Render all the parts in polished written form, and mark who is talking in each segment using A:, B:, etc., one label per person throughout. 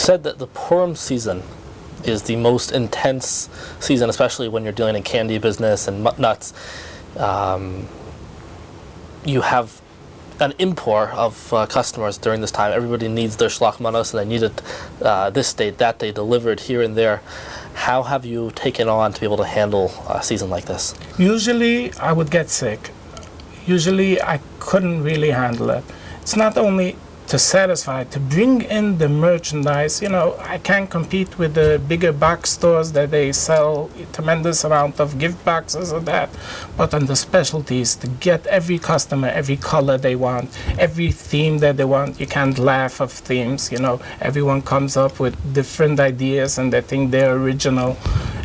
A: said that the Purim season is the most intense season, especially when you're dealing in candy business and nuts. You have an import of customers during this time. Everybody needs their Mishloach Manos, and they need it this day, that day, delivered here and there. How have you taken on to be able to handle a season like this?
B: Usually I would get sick. Usually I couldn't really handle it. It's not only to satisfy, to bring in the merchandise. I can't compete with the bigger box stores that they sell a tremendous amount of gift boxes or that. But on the specialties, to get every customer, every color they want, every theme that they want. You can't laugh of themes, Everyone comes up with different ideas and they think they're original.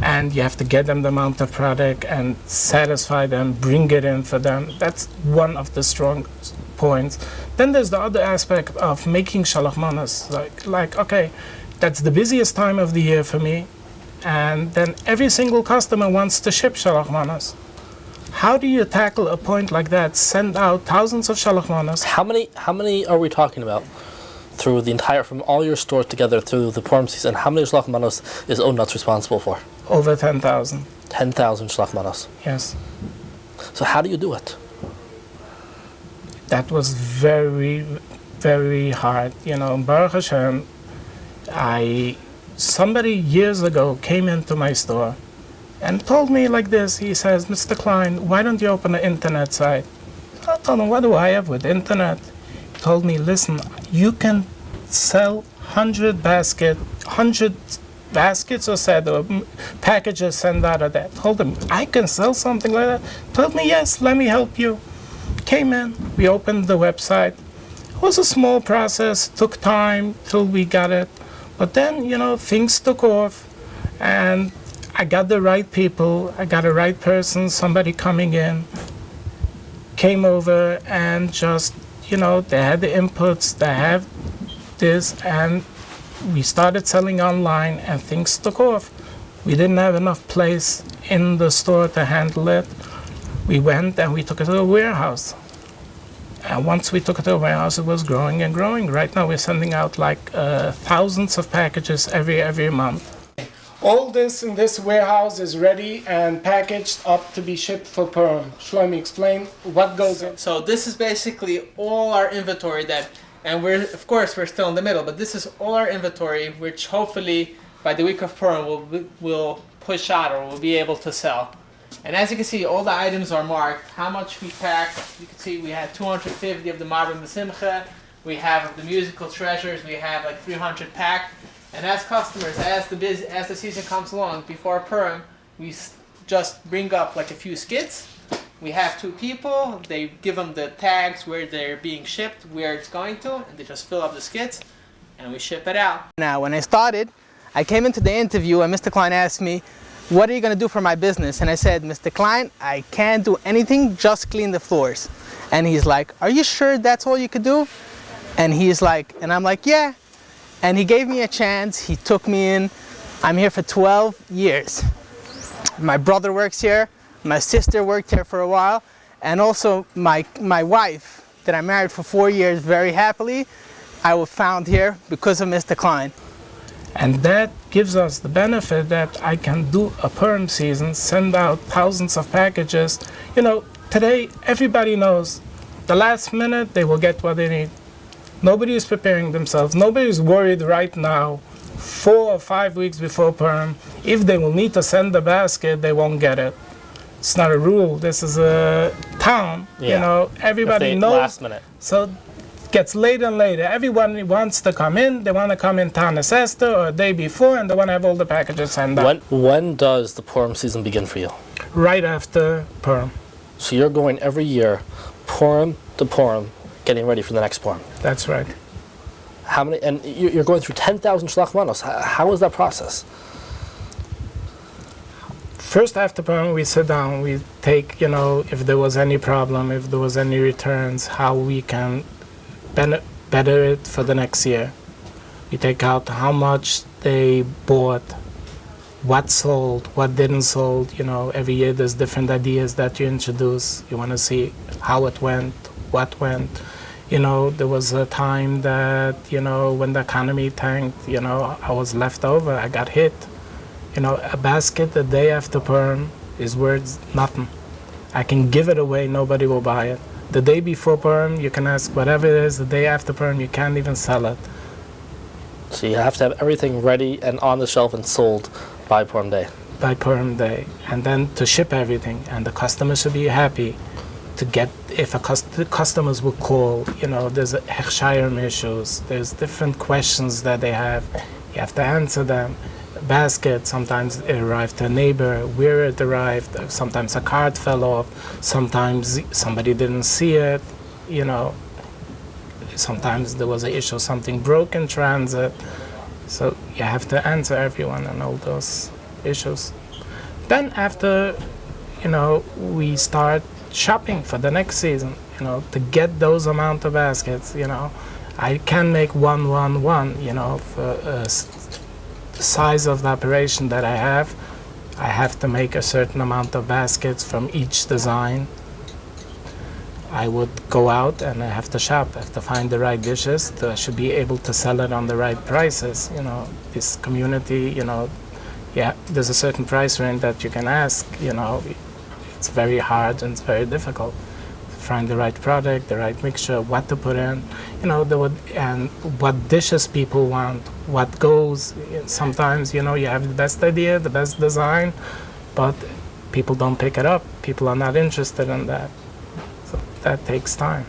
B: And you have to get them the amount of product and satisfy them, bring it in for them. That's one of the strong points. Then there's the other aspect of making Mishloach Manos. Like, okay, that's the busiest time of the year for me, and then every single customer wants to ship Mishloach Manos. How do you tackle a point like that? Send out thousands of Mishloach Manos.
A: How many are we talking about through the entire, from all your stores together through the Purim season? How many Mishloach Manos is O Nuts responsible for?
B: Over 10,000.
A: 10,000 Mishloach Manos.
B: Yes.
A: So how do you do it?
B: That was very, very hard. Baruch Hashem, somebody years ago came into my store and told me like this. He says, Mr. Klein, why don't you open an internet site? I told him, what do I have with internet? He told me, listen, you can sell 100 baskets or said, or packages sent out of that. Told him, I can sell something like that? Told me, yes, let me help you. Came in, we opened the website. It was a small process, took time till we got it. But then, things took off, and I got the right people, I got the right person, somebody coming in, came over and just, they had the inputs, they have this, and we started selling online and things took off. We didn't have enough place in the store to handle it. We went and we took it to the warehouse. And once we took it to the warehouse, it was growing and growing. Right now we're sending out thousands of packages every month. All this in this warehouse is ready and packaged up to be shipped for Purim. Shlomi, explain what goes in.
C: So this is basically all our inventory and we're still in the middle, but this is all our inventory, which hopefully by the week of Purim we'll push out or we'll be able to sell. And as you can see, all the items are marked, how much we packed. You can see we had 250 of the Marbim B'Simcha, we have the musical treasures, we have 300 packed. And as customers, as the season comes along, before Purim, we just bring up a few skits. We have 2 people, they give them the tags where they're being shipped, where it's going to, and they just fill up the skits, and we ship it out. Now, when I started, I came into the interview and Mr. Klein asked me, what are you going to do for my business? And I said, Mr. Klein, I can't do anything, just clean the floors. And he's like, are you sure that's all you could do? And he's like, and I'm like, yeah. And he gave me a chance, he took me in. I'm here for 12 years. My brother works here, my sister worked here for a while, and also my wife that I married for 4 years very happily, I was found here because of Mr. Klein.
B: And that gives us the benefit that I can do a Purim season, send out thousands of packages. Today everybody knows the last minute they will get what they need. Nobody is preparing themselves. Nobody is worried right now, 4 or 5 weeks before Purim, if they will need to send the basket, they won't get it. It's not a rule. This is a town. Everybody knows.
A: Last minute.
B: So gets later and later. Everyone wants to come in. They want to come in Tanis Esther or a day before, and they want to have all the packages sent out.
A: When does the Purim season begin for you?
B: Right after Purim.
A: So you're going every year, Purim to Purim, getting ready for the next Purim.
B: That's right.
A: How many? And you're going through 10,000 Mishloach Manos. How is that process?
B: First, after Purim, we sit down. We take, if there was any problem, if there was any returns, how we can better it for the next year. We take out how much they bought, what sold, what didn't sold. Every year there's different ideas that you introduce. You want to see how it went, what went. There was a time that, when the economy tanked, I was left over. I got hit. A basket the day after Purim is worth nothing. I can give it away, nobody will buy it. The day before Purim, you can ask whatever it is. The day after Purim, you can't even sell it.
A: So you have to have everything ready and on the shelf and sold by Purim day.
B: By Purim day. And then to ship everything. And the customers should be happy to get, if the customers will call, there's hechshayim issues, there's different questions that they have. You have to answer them. Basket, sometimes it arrived to a neighbor, where it arrived, sometimes a card fell off, sometimes somebody didn't see it, sometimes there was an issue, something broke in transit. So you have to answer everyone on all those issues. Then after, we start shopping for the next season, to get those amount of baskets, I can make one, for the size of the operation that I have to make a certain amount of baskets from each design. I would go out and I have to shop. I have to find the right dishes. I should be able to sell it on the right prices. This community, there's a certain price range that you can ask. It's very hard and it's very difficult to find the right product, the right mixture, what to put in. And what dishes people want, what goes. Sometimes, you have the best idea, the best design, but people don't pick it up. People are not interested in that. So that takes time.